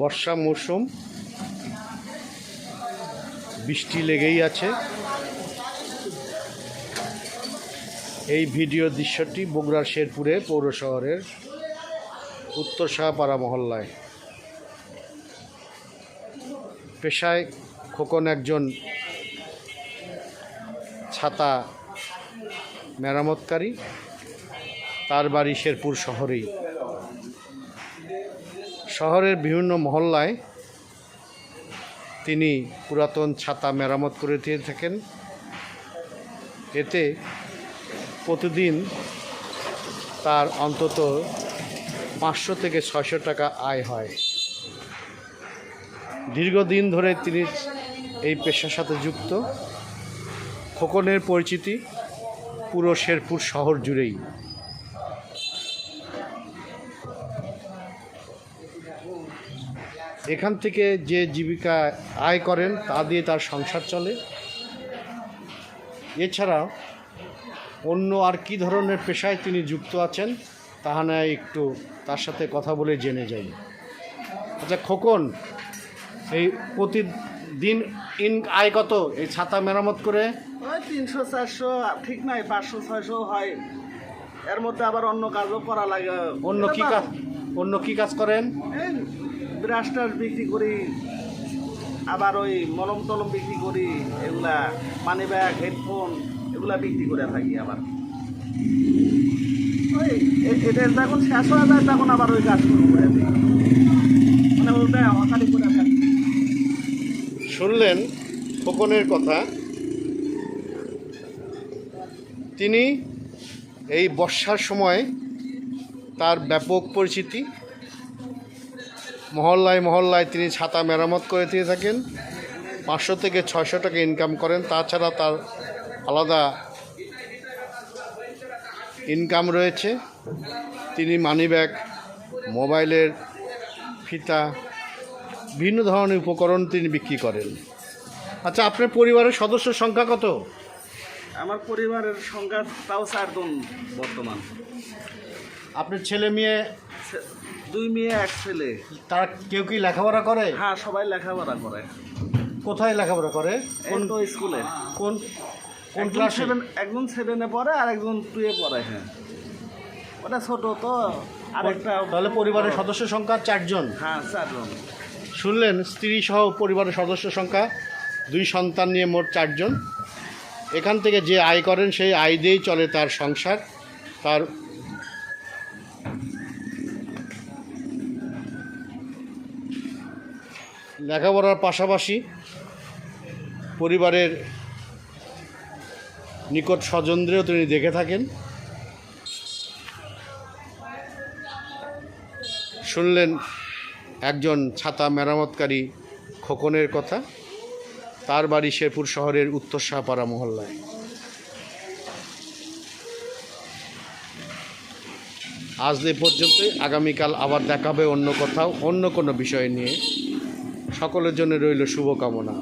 বর্ষা মৌসুম, বৃষ্টি লেগেই আছে। এই ভিডিও দৃশ্যটি বগুড়ার শেরপুরে পৌর শহরের উত্তর শাহপাড়া মহল্লায়। পেশায় খোকন একজন ছাতা মেরামতকারী, তার বাড়ি শেরপুর শহরেই। শহরের বিভিন্ন মহল্লায় তিনি পুরাতন ছাতা মেরামত করে দিয়ে থাকেন। এতে প্রতিদিন তার অন্তত 500 থেকে 600 টাকা আয় হয়। দীর্ঘদিন ধরে তিনি এই পেশার সাথে যুক্ত। খোকনের পরিচিতি পুরো শেরপুর শহর জুড়েই। এখান থেকে যে জীবিকা আয় করেন তা দিয়ে তার সংসার চলে। এছাড়া অন্য আর কি ধরনের পেশায় তিনি যুক্ত আছেন তাহা নয় একটু তার সাথে কথা বলে জেনে যাই। আচ্ছা খোকন, এই প্রতিদিন আয় কত এই ছাতা মেরামত করে? ওই 300-400, ঠিক নাই, 500-600 হয়। এর মধ্যে আবার অন্য কাজও করা লাগে। অন্য কি কাজ করেন? এই ব্রাশ টাশ বিক্রি করি, আবার ওই মলম টলম বিক্রি করি, এগুলা মানি ব্যাগ, হেডফোন এগুলা বিক্রি করে থাকি। আবার ওই এদের যখন শেষ হয়ে যায় তখন আবার ওই কাজ শুরু করে দিই, মানে ওটা হকারি করে থাকি। শুনলেন খোকনের কথা। তিনি এই বর্ষার সময় তার ব্যাপক পরিচিতি। মহল্লায় মহল্লায় তিনি ছাতা মেরামত করে দিয়ে থাকেন। 500 থেকে 600 টাকা ইনকাম করেন। তাছাড়া তার আলাদা ইনকাম রয়েছে। তিনি মানিব্যাগ, মোবাইলের ফিতা, বিভিন্ন ধরনের উপকরণ তিনি বিক্রি করেন। আচ্ছা, আপনার পরিবারের সদস্য সংখ্যা কত? আমার পরিবারের সংখ্যা তাও 4 জন বর্তমান। আপনার ছেলে মেয়ে? 2 মেয়ে 1 ছেলে। তারা কেউ কি লেখাপড়া করে? হ্যাঁ, সবাই লেখাপড়া করে। কোথায় লেখাপড়া করে? কোন তো স্কুলে। কোন ক্লাসে? একজন 7-এ পড়ে আর একজন 2-এ পড়ে। হ্যাঁ, ওটা ছোট তো। আরেকটা তাহলে পরিবারের সদস্য সংখ্যা 4 জন। হ্যাঁ, 4 জন। শুনলেন, স্ত্রী সহ পরিবারের সদস্য সংখ্যা 2 সন্তান নিয়ে মোট 4 জন। এখান থেকে যে আয় করেন সেই আয় দিয়েই চলে তার সংসার। তার লেখাপড়ার পাশাপাশি পরিবারের নিকট স্বজনদেরও তিনি দেখে থাকেন। শুনলেন একজন ছাতা মেরামতকারী খোকনের কথা। তার বাড়ি শেরপুর শহরের উত্তর শাহপাড়া মহল্লায়। আজ এ পর্যন্তই। আগামীকাল আবার দেখা হবে অন্য কোথাও, অন্য কোনো বিষয় নিয়ে। সকলের জন্য রইল শুভকামনা।